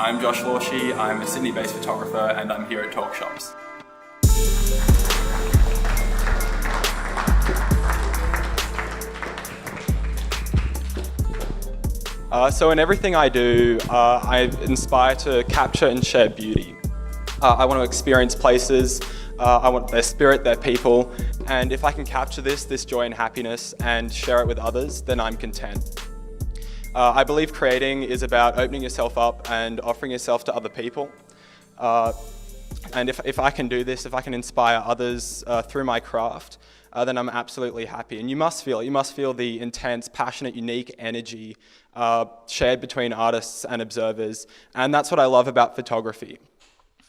I'm Josh Lorschy, I'm a Sydney-based photographer and I'm here at Talkshops. So in everything I do, I inspire to capture and share beauty. I want to experience places, I want their spirit, their people, and if I can capture this joy and happiness and share it with others, then I'm content. I believe creating is about opening yourself up and offering yourself to other people. And if I can do this, if I can inspire others through my craft, then I'm absolutely happy. And you must feel the intense, passionate, unique energy shared between artists and observers. And that's what I love about photography,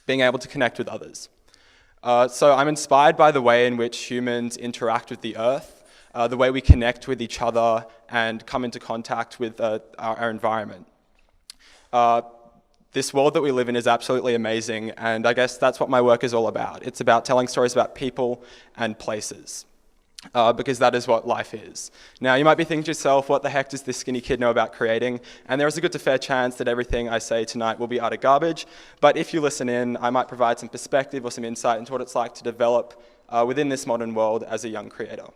being able to connect with others. So I'm inspired by the way in which humans interact with the earth, the way we connect with each other and come into contact with our environment. This world that we live in is absolutely amazing, and I guess that's what my work is all about. It's about telling stories about people and places, because that is what life is. Now, you might be thinking to yourself, what the heck does this skinny kid know about creating? And there is a good to fair chance that everything I say tonight will be utter garbage, but if you listen in, I might provide some perspective or some insight into what it's like to develop within this modern world as a young creator.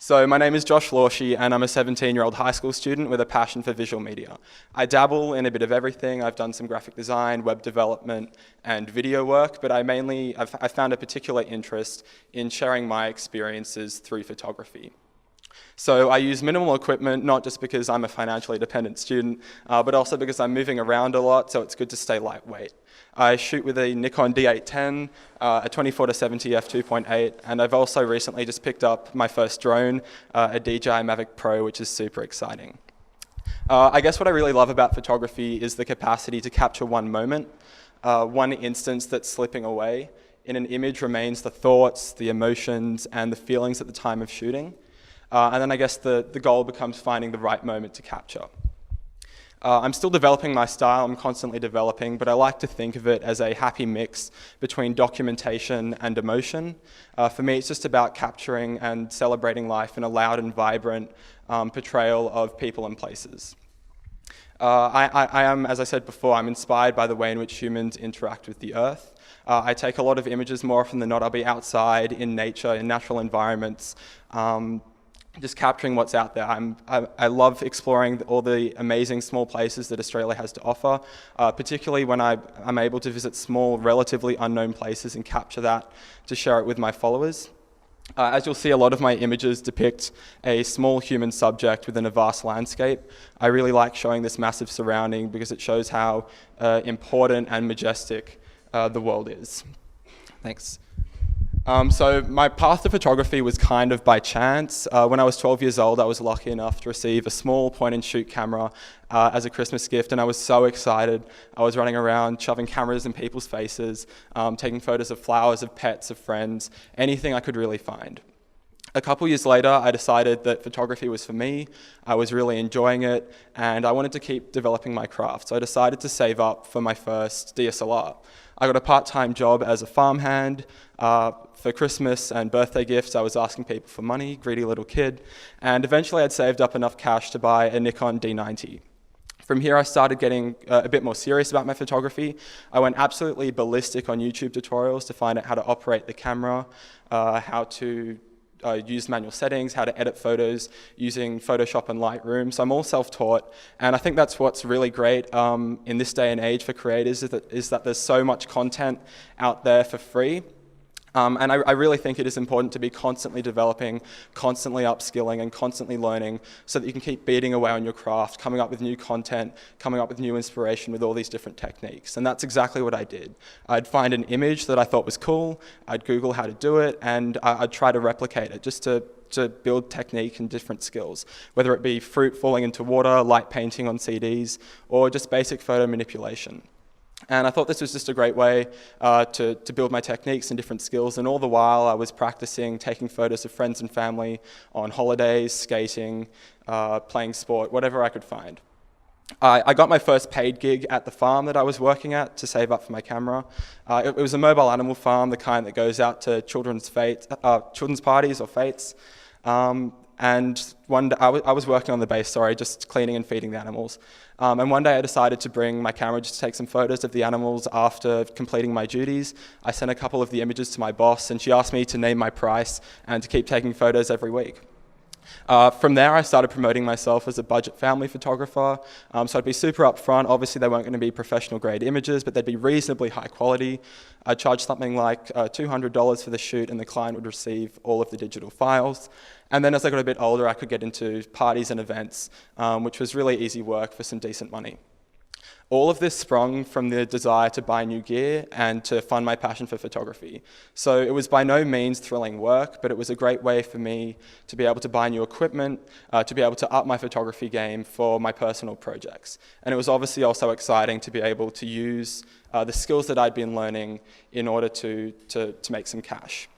So my name is Josh Lorschy and I'm a 17-year-old high school student with a passion for visual media. I dabble in a bit of everything. I've done some graphic design, web development, and video work, but I found a particular interest in sharing my experiences through photography. So I use minimal equipment, not just because I'm a financially dependent student, but also because I'm moving around a lot, so it's good to stay lightweight. I shoot with a Nikon D810, a 24-70 f2.8, and I've also recently just picked up my first drone, a DJI Mavic Pro, which is super exciting. I guess what I really love about photography is the capacity to capture one moment, one instance that's slipping away. In an image remains the thoughts, the emotions, and the feelings at the time of shooting. And then I guess the goal becomes finding the right moment to capture. I'm still developing my style, I'm constantly developing, but I like to think of it as a happy mix between documentation and emotion. For me, it's just about capturing and celebrating life in a loud and vibrant portrayal of people and places. I am, as I said before, I'm inspired by the way in which humans interact with the earth. I take a lot of images more often than not. I'll be outside, in nature, in natural environments, just capturing what's out there. I love exploring all the amazing small places that Australia has to offer, particularly when I'm able to visit small, relatively unknown places and capture that to share it with my followers. As you'll see, a lot of my images depict a small human subject within a vast landscape. I really like showing this massive surrounding because it shows how important and majestic the world is. Thanks. So my path to photography was kind of by chance. When I was 12 years old, I was lucky enough to receive a small point-and-shoot camera as a Christmas gift, and I was so excited. I was running around shoving cameras in people's faces, taking photos of flowers, of pets, of friends, anything I could really find. A couple years later, I decided that photography was for me. I was really enjoying it, and I wanted to keep developing my craft, so I decided to save up for my first DSLR. I got a part-time job as a farmhand. For Christmas and birthday gifts, I was asking people for money, greedy little kid, and eventually I'd saved up enough cash to buy a Nikon D90. From here, I started getting a bit more serious about my photography. I went absolutely ballistic on YouTube tutorials to find out how to operate the camera, how to use manual settings, how to edit photos using Photoshop and Lightroom. So I'm all self-taught, and I think that's what's really great in this day and age for creators is that there's so much content out there for free. And I really think it is important to be constantly developing, constantly upskilling, and constantly learning so that you can keep beating away on your craft, coming up with new content, coming up with new inspiration with all these different techniques. And that's exactly what I did. I'd find an image that I thought was cool, I'd Google how to do it, and I'd try to replicate it just to build technique and different skills, whether it be fruit falling into water, light painting on CDs, or just basic photo manipulation. And I thought this was just a great way to build my techniques and different skills, and all the while I was practicing taking photos of friends and family on holidays, skating, playing sport, whatever I could find. I got my first paid gig at the farm that I was working at to save up for my camera. It was a mobile animal farm, the kind that goes out to children's parties or fetes. And one day, I was working on the base, just cleaning and feeding the animals. And one day I decided to bring my camera just to take some photos of the animals after completing my duties. I sent a couple of the images to my boss, and she asked me to name my price and to keep taking photos every week. From there, I started promoting myself as a budget family photographer. So I'd be super upfront. Obviously, they weren't going to be professional grade images, but they'd be reasonably high quality. I'd charge something like $200 for the shoot, and the client would receive all of the digital files. And then as I got a bit older, I could get into parties and events, which was really easy work for some decent money. All of this sprung from the desire to buy new gear and to fund my passion for photography. So it was by no means thrilling work, but it was a great way for me to be able to buy new equipment, to be able to up my photography game for my personal projects. And it was obviously also exciting to be able to use the skills that I'd been learning in order to make some cash.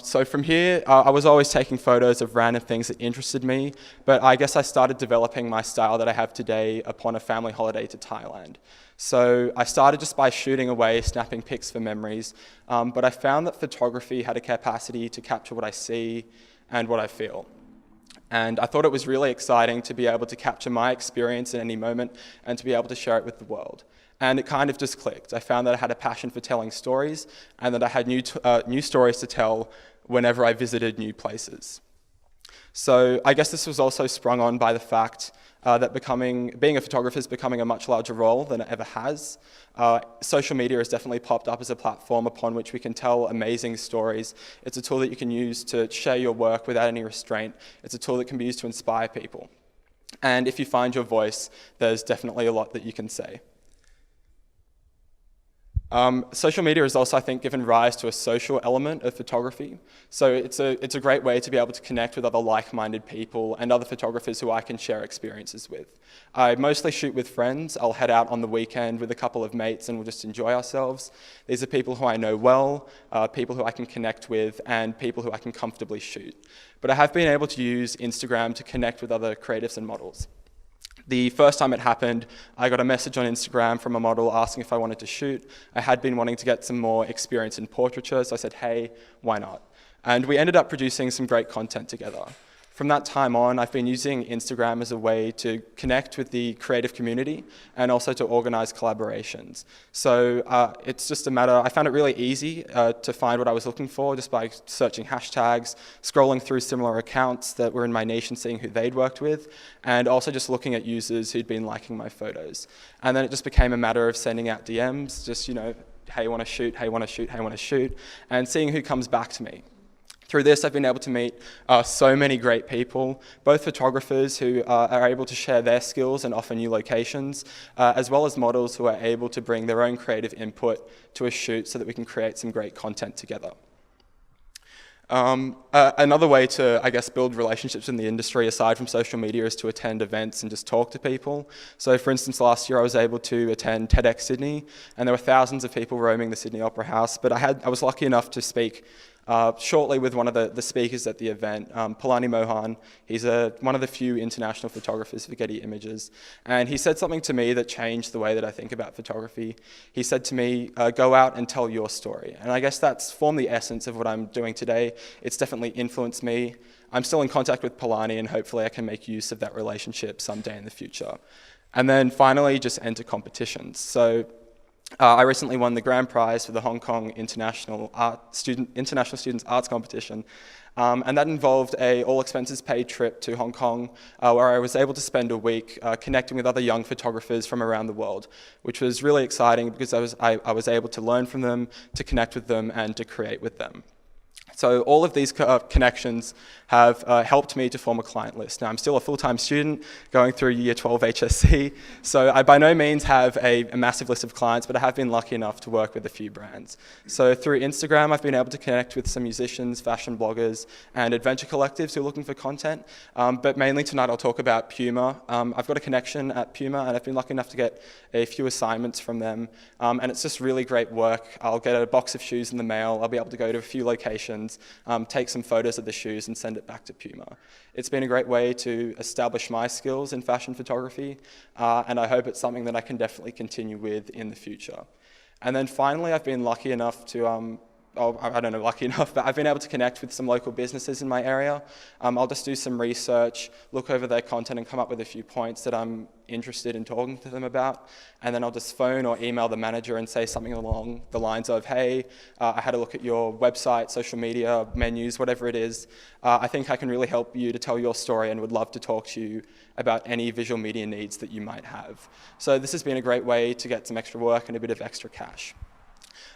So from here, I was always taking photos of random things that interested me, but I guess I started developing my style that I have today upon a family holiday to Thailand. So I started just by shooting away, snapping pics for memories, but I found that photography had a capacity to capture what I see and what I feel. And I thought it was really exciting to be able to capture my experience in any moment and to be able to share it with the world. And it kind of just clicked. I found that I had a passion for telling stories and that I had new stories to tell whenever I visited new places. So I guess this was also sprung on by the fact that being a photographer is becoming a much larger role than it ever has. Social media has definitely popped up as a platform upon which we can tell amazing stories. It's a tool that you can use to share your work without any restraint. It's a tool that can be used to inspire people. And if you find your voice, there's definitely a lot that you can say. Social media has also, I think, given rise to a social element of photography. So it's a great way to be able to connect with other like-minded people and other photographers who I can share experiences with. I mostly shoot with friends. I'll head out on the weekend with a couple of mates and we'll just enjoy ourselves. These are people who I know well, people who I can connect with, and people who I can comfortably shoot. But I have been able to use Instagram to connect with other creatives and models. The first time it happened, I got a message on Instagram from a model asking if I wanted to shoot. I had been wanting to get some more experience in portraiture, so I said, hey, why not? And we ended up producing some great content together. From that time on, I've been using Instagram as a way to connect with the creative community and also to organize collaborations. So it's just a matter, I found it really easy to find what I was looking for just by searching hashtags, scrolling through similar accounts that were in my niche and seeing who they'd worked with, and also just looking at users who'd been liking my photos. And then it just became a matter of sending out DMs, just, hey, want to shoot, hey, want to shoot, hey, want to shoot, and seeing who comes back to me. Through this, I've been able to meet so many great people, both photographers who are able to share their skills and offer new locations, as well as models who are able to bring their own creative input to a shoot so that we can create some great content together. Another way to, I guess, build relationships in the industry aside from social media is to attend events and just talk to people. So for instance, last year I was able to attend TEDx Sydney, and there were thousands of people roaming the Sydney Opera House, but I was lucky enough to speak shortly with one of the speakers at the event, Palani Mohan. He's one of the few international photographers for Getty Images. And he said something to me that changed the way that I think about photography. He said to me, go out and tell your story. And I guess that's formed the essence of what I'm doing today. It's definitely influenced me. I'm still in contact with Palani, and hopefully I can make use of that relationship someday in the future. And then finally, just enter competitions. So I recently won the grand prize for the Hong Kong International Students Arts Competition, and that involved a all-expenses-paid trip to Hong Kong, where I was able to spend a week connecting with other young photographers from around the world, which was really exciting because I was able to learn from them, to connect with them, and to create with them. So all of these connections have helped me to form a client list. Now, I'm still a full-time student going through Year 12 HSC, so I by no means have a massive list of clients, but I have been lucky enough to work with a few brands. So through Instagram, I've been able to connect with some musicians, fashion bloggers, and adventure collectives who are looking for content, but mainly tonight I'll talk about Puma. I've got a connection at Puma, and I've been lucky enough to get a few assignments from them, and it's just really great work. I'll get a box of shoes in the mail, I'll be able to go to a few locations, take some photos of the shoes and send it back to Puma. It's been a great way to establish my skills in fashion photography, and I hope it's something that I can definitely continue with in the future. And then finally, I've been lucky enough to I don't know, lucky enough, but I've been able to connect with some local businesses in my area. I'll just do some research, look over their content and come up with a few points that I'm interested in talking to them about. And then I'll just phone or email the manager and say something along the lines of, hey, I had a look at your website, social media, menus, whatever it is. I think I can really help you to tell your story and would love to talk to you about any visual media needs that you might have. So this has been a great way to get some extra work and a bit of extra cash.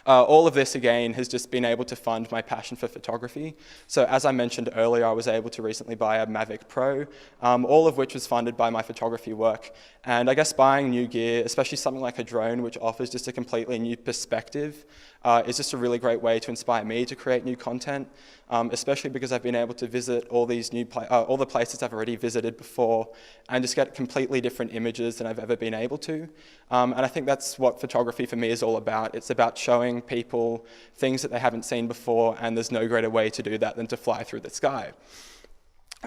All of this, again, has just been able to fund my passion for photography. So as I mentioned earlier, I was able to recently buy a Mavic Pro, all of which was funded by my photography work. And I guess buying new gear, especially something like a drone, which offers just a completely new perspective, is just a really great way to inspire me to create new content, especially because I've been able to visit all these all the places I've already visited before and just get completely different images than I've ever been able to. And I think that's what photography for me is all about. It's about showing people things that they haven't seen before, and there's no greater way to do that than to fly through the sky.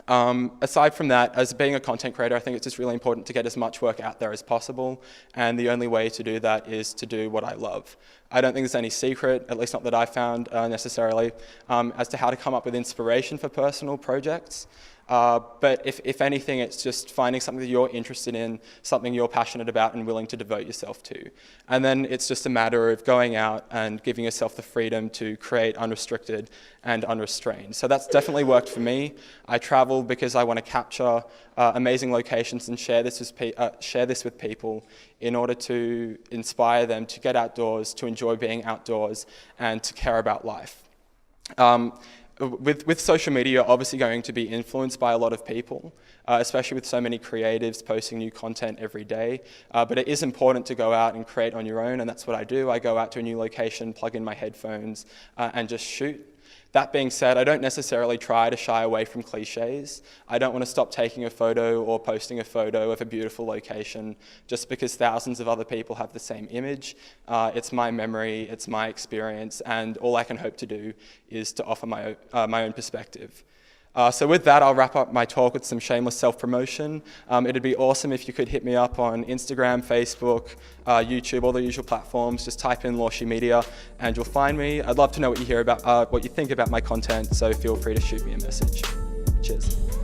Aside from that, as being a content creator, I think it's just really important to get as much work out there as possible, and the only way to do that is to do what I love. I don't think there's any secret, at least not that I found necessarily, as to how to come up with inspiration for personal projects. But if anything, it's just finding something that you're interested in, something you're passionate about and willing to devote yourself to. And then it's just a matter of going out and giving yourself the freedom to create unrestricted and unrestrained. So that's definitely worked for me. I travel because I want to capture amazing locations and share this with people in order to inspire them to get outdoors, to enjoy being outdoors, and to care about life. With social media, you're obviously going to be influenced by a lot of people, especially with so many creatives posting new content every day. But it is important to go out and create on your own, and that's what I do. I go out to a new location, plug in my headphones, and just shoot. That being said, I don't necessarily try to shy away from cliches. I don't want to stop taking a photo or posting a photo of a beautiful location just because thousands of other people have the same image. It's my memory, it's my experience, and all I can hope to do is to offer my own perspective. So with that, I'll wrap up my talk with some shameless self-promotion. It'd be awesome if you could hit me up on Instagram, Facebook, YouTube, all the usual platforms. Just type in Lorschy Media and you'll find me. I'd love to know what you think about my content, so feel free to shoot me a message. Cheers.